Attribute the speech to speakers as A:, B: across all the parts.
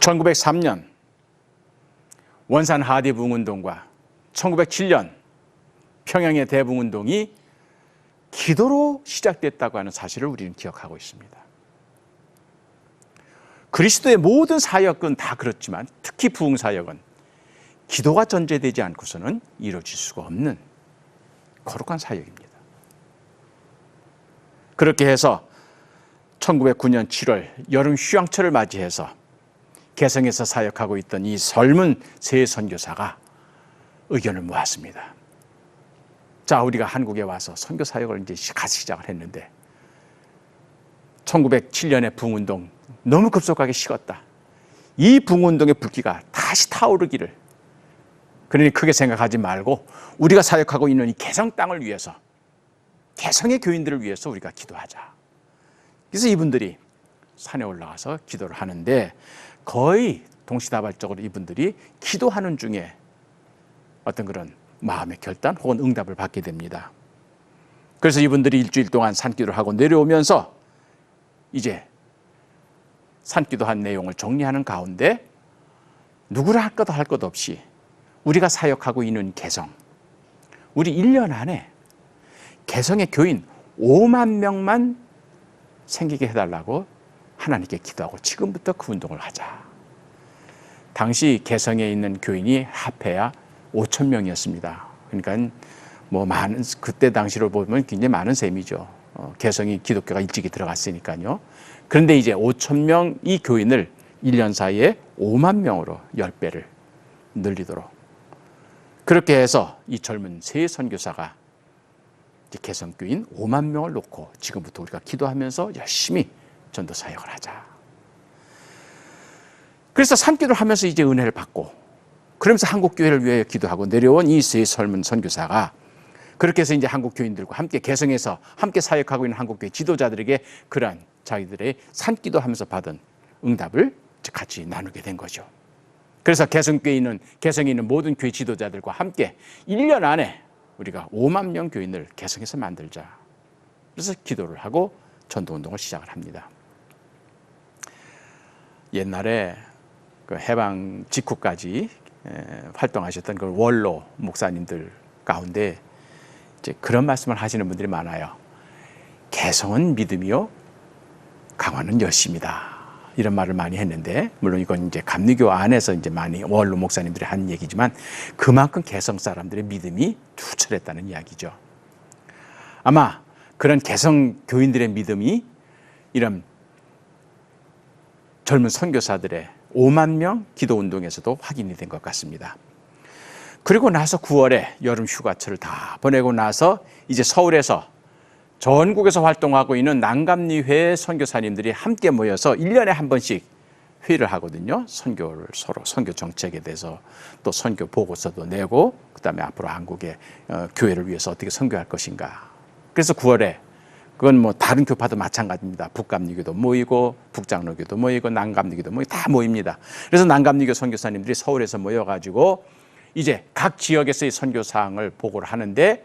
A: 1903년 원산 하대부흥운동과 1907년 평양의 대부흥운동이 기도로 시작됐다고 하는 사실을 우리는 기억하고 있습니다. 그리스도의 모든 사역은 다 그렇지만 특히 부흥사역은 기도가 전제되지 않고서는 이루어질 수가 없는 거룩한 사역입니다. 그렇게 해서 1909년 7월 여름 휴양철을 맞이해서 개성에서 사역하고 있던 이 젊은 세 선교사가 의견을 모았습니다. 자, 우리가 한국에 와서 선교 사역을 이제 같이 시작을 했는데 1907년의 부흥운동 너무 급속하게 식었다. 이 부흥운동의 불기가 다시 타오르기를, 그러니 크게 생각하지 말고 우리가 사역하고 있는 이 개성 땅을 위해서, 개성의 교인들을 위해서 우리가 기도하자. 그래서 이분들이 산에 올라가서 기도를 하는데 거의 동시다발적으로 이분들이 기도하는 중에 어떤 그런 마음의 결단 혹은 응답을 받게 됩니다. 그래서 이분들이 일주일 동안 산기도를 하고 내려오면서 이제 산기도한 내용을 정리하는 가운데 누구라 할 것 없이 우리가 사역하고 있는 개성, 우리 1년 안에 개성의 교인 5만 명만 생기게 해달라고 하나님께 기도하고 지금부터 그 운동을 하자. 당시 개성에 있는 교인이 합해야 5천 명이었습니다. 그러니까 뭐 많은, 그때 당시로 보면 굉장히 많은 셈이죠. 개성이 기독교가 일찍이 들어갔으니까요. 그런데 이제 5천 명 이 교인을 1년 사이에 5만 명으로 10배를 늘리도록, 그렇게 해서 이 젊은 세 선교사가 개성교인 5만 명을 놓고 지금부터 우리가 기도하면서 열심히 전도 사역을 하자. 그래서 산기도를 하면서 이제 은혜를 받고, 그러면서 한국교회를 위해 기도하고 내려온 이 세 젊은 선교사가 그렇게 해서 이제 한국교인들과 함께 개성에서 함께 사역하고 있는 한국교회 지도자들에게 그러한 자기들의 산기도 하면서 받은 응답을 같이 나누게 된 거죠. 그래서 개성에 있는 모든 교회 지도자들과 함께 1년 안에 우리가 5만 명 교인을 개성에서 만들자. 그래서 기도를 하고 전도운동을 시작을 합니다. 옛날에 그 해방 직후까지 활동하셨던 그 원로 목사님들 가운데 이제 그런 말씀을 하시는 분들이 많아요. 개성은 믿음이요, 강화는 열심이다. 이런 말을 많이 했는데, 물론 이건 이제 감리교 안에서 이제 많이 원로 목사님들이 한 얘기지만 그만큼 개성 사람들의 믿음이 투철했다는 이야기죠. 아마 그런 개성 교인들의 믿음이 이런 젊은 선교사들의 5만 명 기도 운동에서도 확인이 된 것 같습니다. 그리고 나서 9월에 여름 휴가철을 다 보내고 나서 이제 서울에서 전국에서 활동하고 있는 난감리회 선교사님들이 함께 모여서 1년에 한 번씩 회의를 하거든요. 선교를 서로 선교 정책에 대해서 또 선교 보고서도 내고, 그다음에 앞으로 한국의 교회를 위해서 어떻게 선교할 것인가. 그래서 9월에 그건 뭐 다른 교파도 마찬가지입니다. 북감리교도 모이고 북장로교도 모이고 난감리교도 모이고 다 모입니다. 그래서 난감리교 선교사님들이 서울에서 모여가지고 이제 각 지역에서의 선교 사항을 보고를 하는데,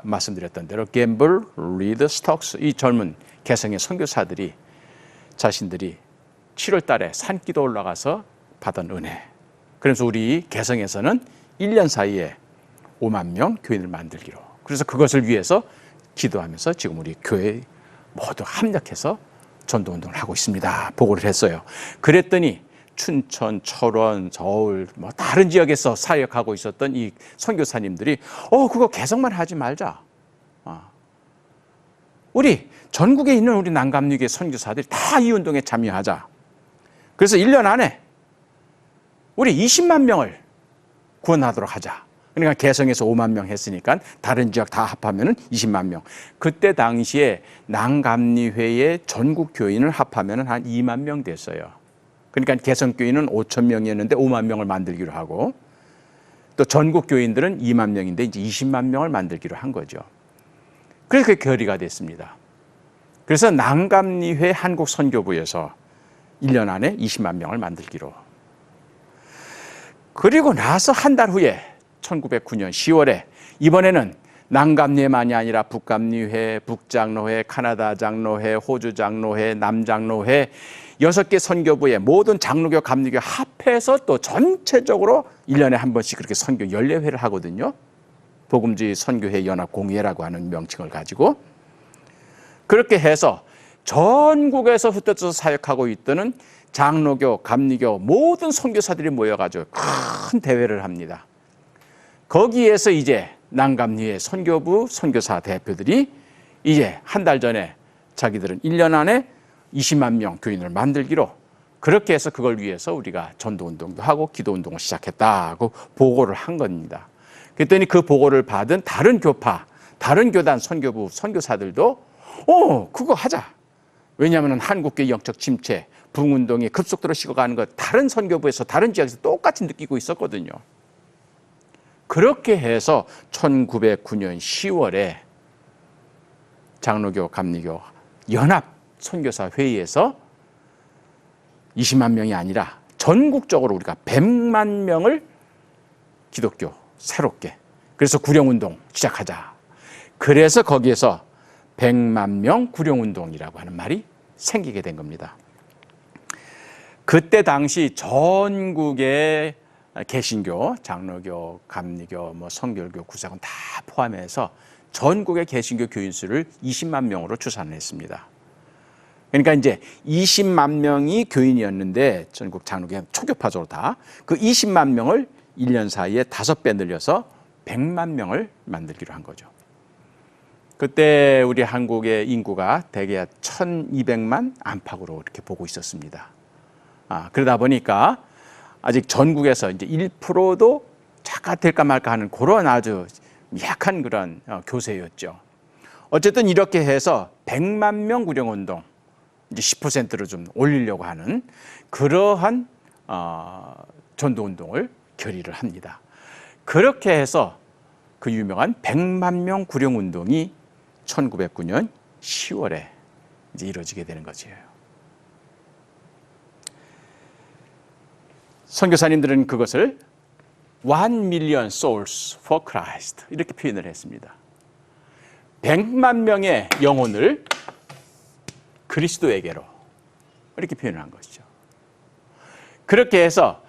A: 말씀드렸던 대로 갬블, 리드, 스톡스, 이 젊은 개성의 선교사들이 자신들이 7월 달에 산기도 올라가서 받은 은혜, 그래서 우리 개성에서는 1년 사이에 5만 명 교인을 만들기로, 그래서 그것을 위해서 기도하면서 지금 우리 교회 모두 합력해서 전도운동을 하고 있습니다. 보고를 했어요. 그랬더니 춘천, 철원, 서울, 뭐 다른 지역에서 사역하고 있었던 이 선교사님들이 그거 개성만 하지 말자. 우리 전국에 있는 우리 난감리교회 선교사들이 다 이 운동에 참여하자. 그래서 1년 안에 우리 20만 명을 구원하도록 하자. 그러니까 개성에서 5만 명 했으니까 다른 지역 다 합하면 20만 명. 그때 당시에 난감리회의 전국 교인을 합하면 한 2만 명 됐어요. 그러니까 개성교인은 5천 명이었는데 5만 명을 만들기로 하고, 또 전국 교인들은 2만 명인데 이제 20만 명을 만들기로 한 거죠. 그래서 그게 결의가 됐습니다. 그래서 난감리회 한국선교부에서 1년 안에 20만 명을 만들기로. 그리고 나서 한 달 후에 1909년 10월에 이번에는 난감리회만이 아니라 북감리회, 북장로회, 카나다 장로회, 호주 장로회, 남장로회 6개 선교부의 모든 장로교, 감리교 합해서 또 전체적으로 1년에 한 번씩 그렇게 선교 연례회를 하거든요. 복음주의 선교회 연합 공회라고 하는 명칭을 가지고 그렇게 해서 전국에서 흩어져서 사역하고 있던 장로교, 감리교 모든 선교사들이 모여가지고 큰 대회를 합니다. 거기에서 이제 난감리의 선교부 선교사 대표들이 이제 한 달 전에 자기들은 1년 안에 20만 명 교인을 만들기로 그렇게 해서 그걸 위해서 우리가 전도운동도 하고 기도운동을 시작했다고 보고를 한 겁니다. 그랬더니 그 보고를 받은 다른 교파, 다른 교단 선교부 선교사들도 그거 하자. 왜냐하면 한국교회 영적 침체, 부흥운동이 급속도로 식어가는 것 다른 선교부에서 다른 지역에서 똑같이 느끼고 있었거든요. 그렇게 해서 1909년 10월에 장로교, 감리교 연합 선교사 회의에서 20만 명이 아니라 전국적으로 우리가 100만 명을 기독교 새롭게 그래서 구령운동 시작하자. 그래서 거기에서 100만 명 구령운동이라고 하는 말이 생기게 된 겁니다. 그때 당시 전국의 개신교, 장로교, 감리교, 성결교, 구사관 다 포함해서 전국의 개신교 교인 수를 20만 명으로 추산을 했습니다. 그러니까 이제 20만 명이 교인이었는데 전국 장로교 초교파적으로 다 그 20만 명을 1년 사이에 5배 늘려서 100만 명을 만들기로 한 거죠. 그때 우리 한국의 인구가 대개 1200만 안팎으로 이렇게 보고 있었습니다. 그러다 보니까 아직 전국에서 이제 1%도 잠깐 될까 말까 하는 그런 아주 약한 그런 교세였죠. 어쨌든 이렇게 해서 100만 명 구령운동 이제 10%로 좀 올리려고 하는 그러한 전도운동을 결의를 합니다. 그렇게 해서 그 유명한 100만 명 구령운동이 1909년 10월에 이제 이루어지게 되는 거죠. 선교사님들은 그것을 1 million souls for Christ 이렇게 표현을 했습니다. 100만 명의 영혼을 그리스도에게로 이렇게 표현을 한 것이죠. 그렇게 해서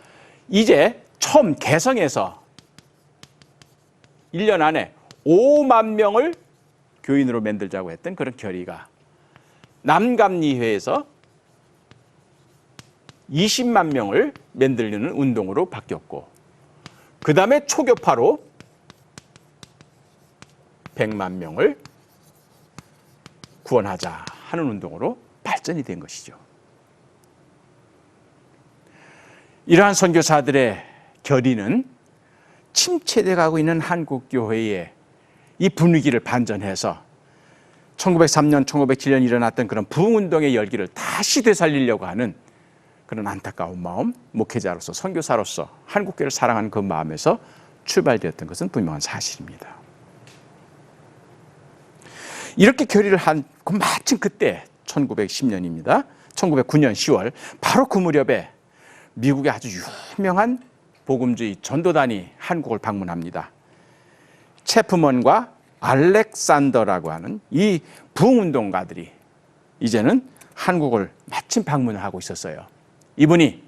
A: 이제 처음 개성에서 1년 안에 5만 명을 교인으로 만들자고 했던 그런 결의가 남감리회에서 20만 명을 만들려는 운동으로 바뀌었고 그 다음에 초교파로 100만 명을 구원하자 하는 운동으로 발전이 된 것이죠. 이러한 선교사들의 결의는 침체돼 가고 있는 한국교회의 이 분위기를 반전해서 1903년, 1907년 일어났던 그런 부흥운동의 열기를 다시 되살리려고 하는 그런 안타까운 마음, 목회자로서 선교사로서 한국교회를 사랑하는 그 마음에서 출발되었던 것은 분명한 사실입니다. 이렇게 결의를 한 마침 그때 1910년입니다. 1909년 10월 바로 그 무렵에 미국의 아주 유명한 복음주의 전도단이 한국을 방문합니다. 체프먼과 알렉산더라고 하는 이 부흥운동가들이 이제는 한국을 마침 방문을 하고 있었어요. 이분이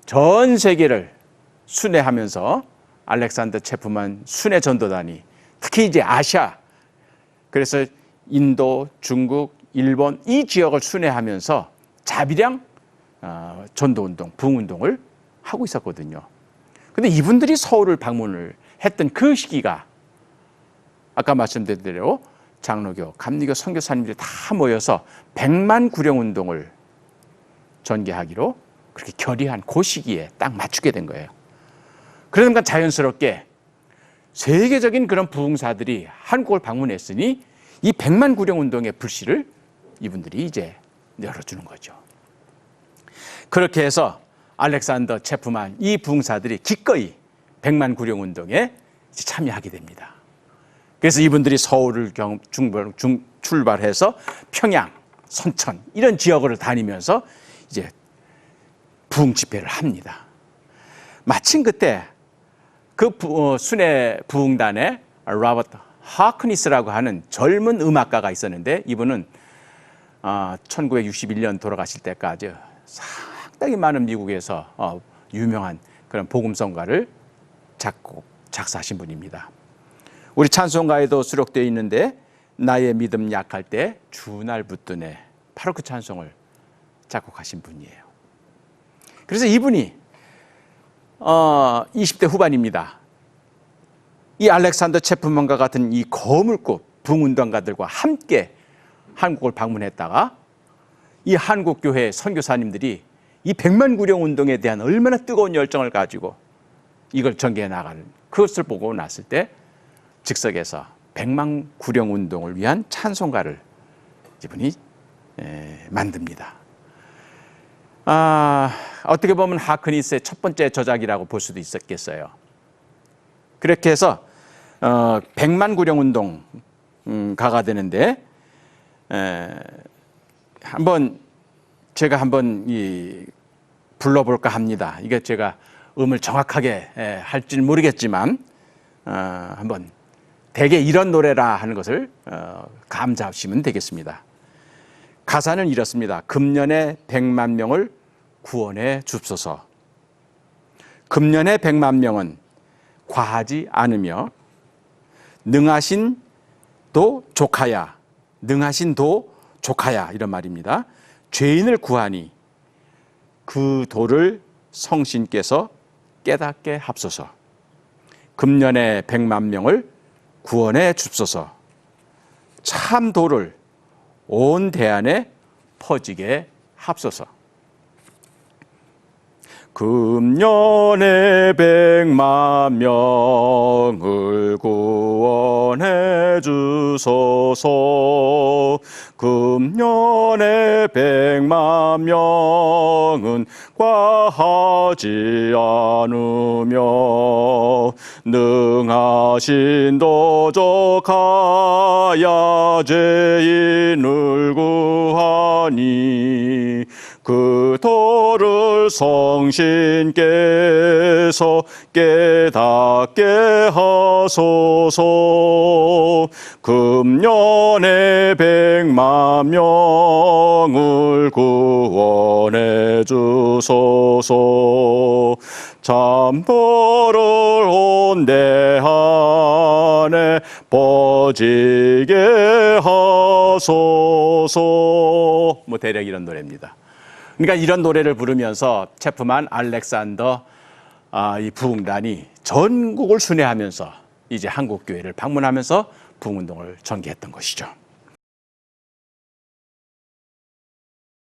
A: 전 세계를 순회하면서 알렉산더 체프먼 순회 전도단이 특히 이제 아시아 그래서 인도, 중국, 일본 이 지역을 순회하면서 자비량 전도운동, 부흥운동을 하고 있었거든요. 근데 이분들이 서울을 방문을 했던 그 시기가 아까 말씀드린 대로 장로교, 감리교 선교사님들이 다 모여서 100만 구령운동을 전개하기로 그렇게 결의한 그 시기에 딱 맞추게 된 거예요. 그러니까 자연스럽게 세계적인 그런 부흥사들이 한국을 방문했으니 이 100만 구령운동의 불씨를 이분들이 이제 열어주는 거죠. 그렇게 해서 알렉산더 체프만 이 부흥사들이 기꺼이 100만 구령운동에 참여하게 됩니다. 그래서 이분들이 서울을 출발해서 평양, 선천 이런 지역을 다니면서 이제 부흥 집회를 합니다. 마침 그때 그 순회 부흥단에 로버트 하크니스라고 하는 젊은 음악가가 있었는데 이분은 1961년 돌아가실 때까지 상당히 많은 미국에서 유명한 그런 복음성가를 작사하신 분입니다. 우리 찬송가에도 수록되어 있는데 나의 믿음 약할 때 주 날 붙드네, 바로 그 찬송을 작곡하신 분이에요. 그래서 이분이 20대 후반입니다. 이 알렉산더 체프먼과 같은 이 거물급 붕운동가들과 함께 한국을 방문했다가 이 한국교회 선교사님들이 이 백만구령 운동에 대한 얼마나 뜨거운 열정을 가지고 이걸 전개해 나가는 그것을 보고 났을 때 즉석에서 백만구령 운동을 위한 찬송가를 이분이 만듭니다. 어떻게 보면 하크니스의 첫 번째 저작이라고 볼 수도 있었겠어요. 그렇게 해서 백만구령 운동 가가 되는데 제가 한번 불러볼까 합니다. 이게 제가 음을 정확하게 할지는 모르겠지만 한번 대개 이런 노래라 하는 것을 감잡으시면 되겠습니다. 가사는 이렇습니다. 금년에 100만 명을 구원해 줍소서. 금년에 100만 명은 과하지 않으며 능하신 도 조카야, 능하신 도 조카야, 이런 말입니다. 죄인을 구하니 그 도를 성신께서 깨닫게 합소서. 금년에 100만 명을 구원해 줍소서. 참 도를 온 대안에 퍼지게 합소서. 금년에 100만 명을 구원해 주소서. 금년에 100만 명은 과하지 않으며 능하신 도적하야 죄인을 구하니 그 도를 성신께서 깨닫게 하소서. 금년에 100만 명을 구원해 주소서. 참도를 온 대안에 퍼지게 하소서. 대략 이런 노래입니다. 그러니까 이런 노래를 부르면서 체프만 알렉산더 이 부흥단이 전국을 순회하면서 이제 한국교회를 방문하면서 부흥운동을 전개했던 것이죠.